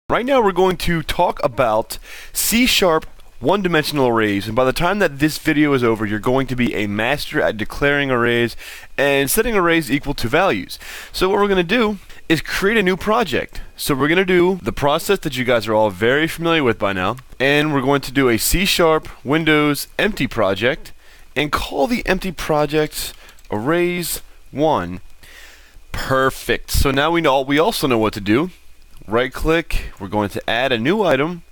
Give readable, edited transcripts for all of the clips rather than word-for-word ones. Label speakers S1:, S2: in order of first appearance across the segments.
S1: Right now we're going to talk about C# one-dimensional arrays, and by the time that this video is over, you're going to be a master at declaring arrays and setting arrays equal to values. So what we're going to do is create a new project. So we're going to do the process that you guys are all very familiar with by now, and we're going to do a C# Windows empty project and call the empty project arrays1. Perfect. So now we also know what to do. Right click, we're going to add a new item,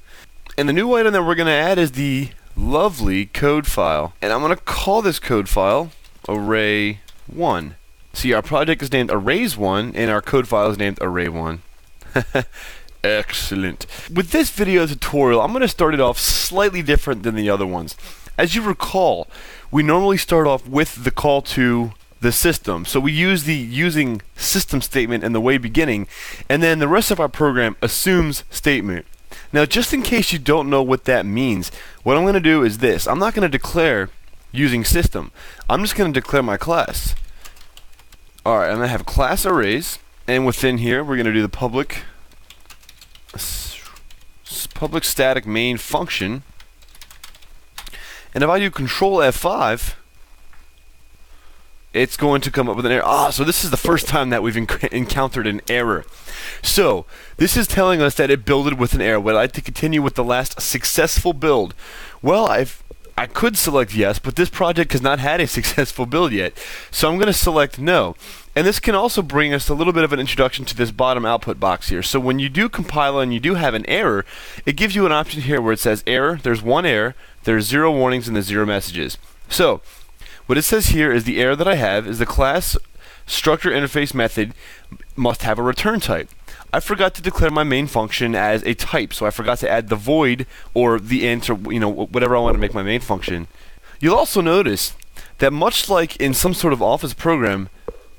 S1: and the new item that we're going to add is the lovely code file, and I'm going to call this code file array1. See, our project is named arrays1 and our code file is named array1. Excellent. With this video tutorial, I'm going to start it off slightly different than the other ones. As you recall, we normally start off with the call to the system. So we use the using system statement in the way beginning, and then the rest of our program assumes statement. Now, just in case you don't know what that means, what I'm going to do is this. I'm not going to declare using system. I'm just going to declare my class. Alright, I'm going to have class arrays, and within here we're going to do the public static main function. And if I do control F5, it's going to come up with an error. So this is the first time that we've encountered an error. So this is telling us that it builded with an error. Would I like to continue with the last successful build? Well, I could select yes, but this project has not had a successful build yet. So I'm going to select no. And this can also bring us a little bit of an introduction to this bottom output box here. So when you do compile and you do have an error, it gives you an option here where it says error, there's one error, there's 0 warnings, and there's 0 messages. So what it says here is the error that I have is the class structure interface method must have a return type. I forgot to declare my main function as a type, so I forgot to add the void or the int or whatever I want to make my main function. You'll also notice that much like in some sort of Office program,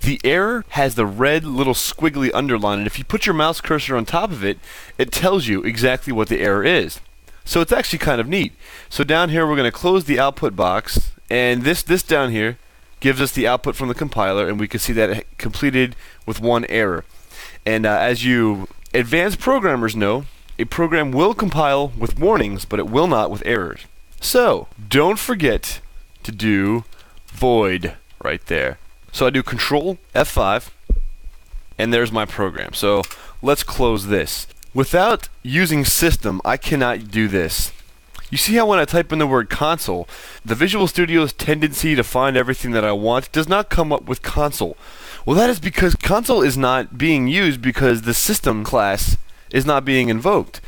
S1: the error has the red little squiggly underline, and if you put your mouse cursor on top of it, it tells you exactly what the error is. So it's actually kind of neat. So down here we're going to close the output box, and this down here gives us the output from the compiler, and we can see that it completed with one error. And as you advanced programmers know, a program will compile with warnings, but it will not with errors. So don't forget to do void right there. So I do control F5, and there's my program. So let's close this. Without using system, I cannot do this. You see how when I type in the word console, the Visual Studio's tendency to find everything that I want does not come up with console. Well, that is because console is not being used because the system class is not being invoked.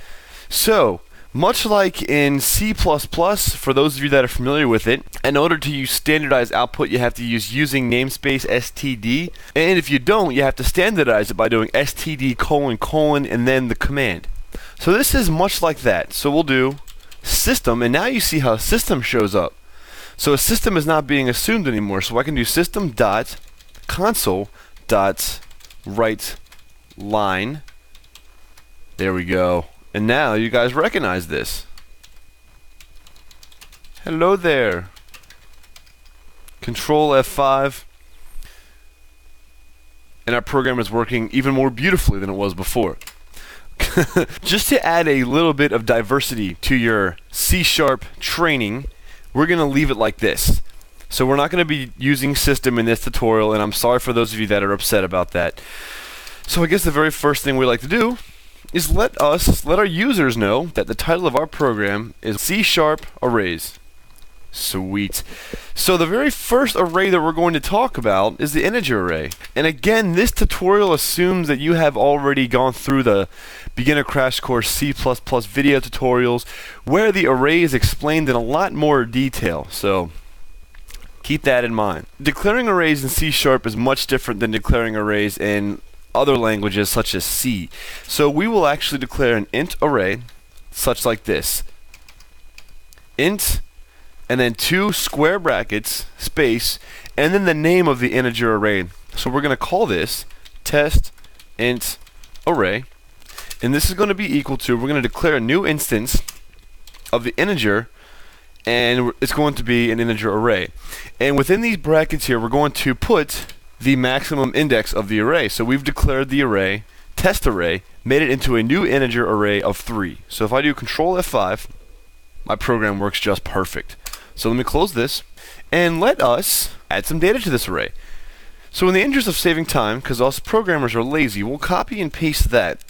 S1: So, much like in C++, for those of you that are familiar with it, in order to use standardized output, you have to use using namespace std, and if you don't, you have to standardize it by doing std::, and then the command. So this is much like that. So we'll do system, and now you see how system shows up. So a system is not being assumed anymore, so I can do system.console.writeLine. There we go. And now you guys recognize this. Hello there. Control F5. And our program is working even more beautifully than it was before. Just to add a little bit of diversity to your C# training, we're going to leave it like this. So we're not going to be using system in this tutorial, and I'm sorry for those of you that are upset about that. So I guess the very first thing we like to do is let our users know that the title of our program is C# arrays. Sweet. So the very first array that we're going to talk about is the integer array. And again, this tutorial assumes that you have already gone through the beginner crash course C++ video tutorials where the array is explained in a lot more detail. So keep that in mind. Declaring arrays in C# is much different than declaring arrays in other languages such as C. So we will actually declare an int array such like this. Int and then 2 square brackets, space, and then the name of the integer array. So we're going to call this test int array, and this is going to be equal to, we're going to declare a new instance of the integer, and it's going to be an integer array. And within these brackets here, we're going to put the maximum index of the array. So we've declared the array test array made it into a new integer array of 3. So if I do Control F5, my program works just perfect. So let me close this, and let us add some data to this array. So in the interest of saving time, because us programmers are lazy, we'll copy and paste that.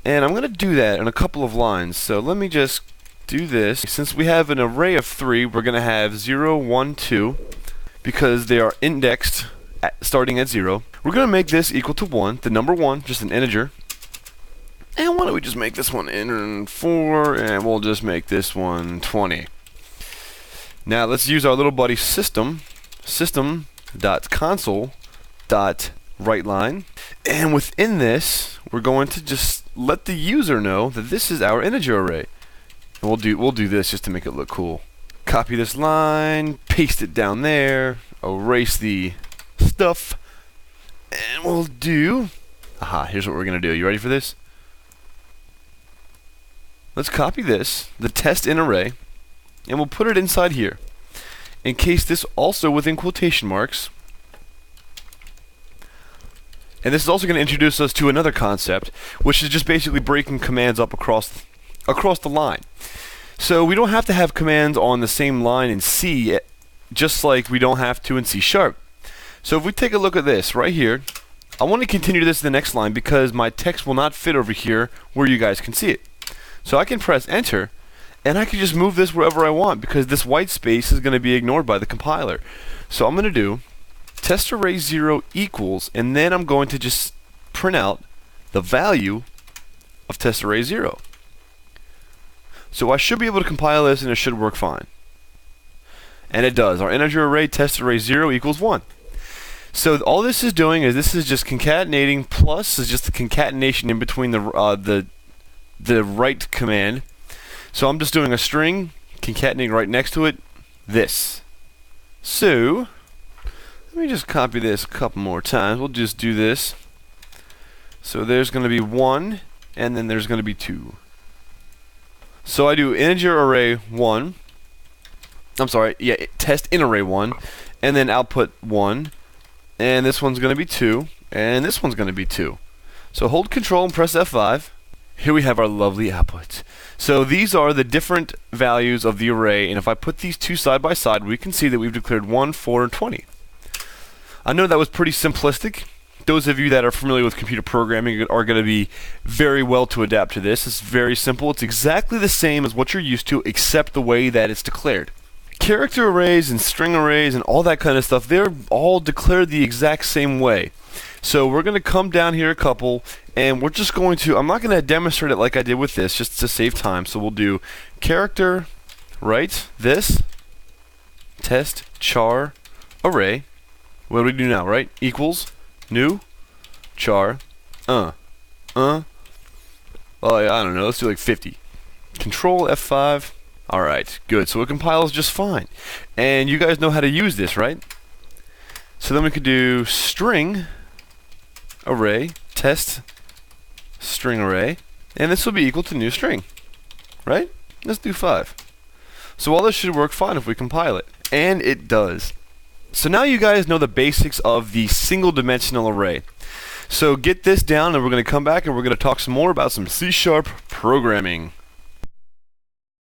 S1: And I'm going to do that in a couple of lines. So let me just do this. Since we have an array of 3, we're going to have 0, 1, 2, because they are indexed starting at 0. We're going to make this equal to 1, the number 1, just an integer. And why don't we just make this one in 4, and we'll just make this one 20. Now let's use our little buddy system.console.writeLine, and within this we're going to just let the user know that this is our integer array. And we'll do this just to make it look cool. Copy this line, paste it down there, erase the stuff, and we'll do, here's what we're gonna do. You ready for this? Let's copy this, the test in array, and we'll put it inside here. Encase this also within quotation marks. And this is also going to introduce us to another concept, which is just basically breaking commands up across the line. So we don't have to have commands on the same line in C, just like we don't have to in C#. So if we take a look at this right here, I want to continue this to the next line because my text will not fit over here where you guys can see it. So I can press enter, and I can just move this wherever I want because this white space is going to be ignored by the compiler. So I'm going to do test array 0 equals, and then I'm going to just print out the value of test array 0. So I should be able to compile this and it should work fine. And it does. Our integer array test array 0 equals 1. So all this is doing is this is just concatenating, plus is just the concatenation in between the right command. So I'm just doing a string, concatenating right next to it, this. So let me just copy this a couple more times. We'll just do this. So there's going to be 1, and then there's going to be 2. So I do integer array 1. I'm sorry, yeah, test in array 1, and then output 1, and this one's going to be 2, and this one's going to be 2. So hold Control and press F5. Here we have our lovely output. So these are the different values of the array, and if I put these two side by side, we can see that we've declared 1, 4, and 20. I know that was pretty simplistic. Those of you that are familiar with computer programming are going to be very well to adapt to this. It's very simple. It's exactly the same as what you're used to, except the way that it's declared. Character arrays and string arrays and all that kind of stuff, they're all declared the exact same way. So we're going to come down here a couple, and we're just going to, I'm not going to demonstrate it like I did with this, just to save time. So we'll do character, right, this, test, char, array. What do we do now, right? Equals, new, char, oh, I don't know, let's do like 50. Control F5. Alright, good. So it compiles just fine. And you guys know how to use this, right? So then we could do string array, test string array, and this will be equal to new string, right? Let's do 5. So all this should work fine if we compile it. And it does. So now you guys know the basics of the single dimensional array. So get this down and we're going to come back and we're going to talk some more about some C# programming.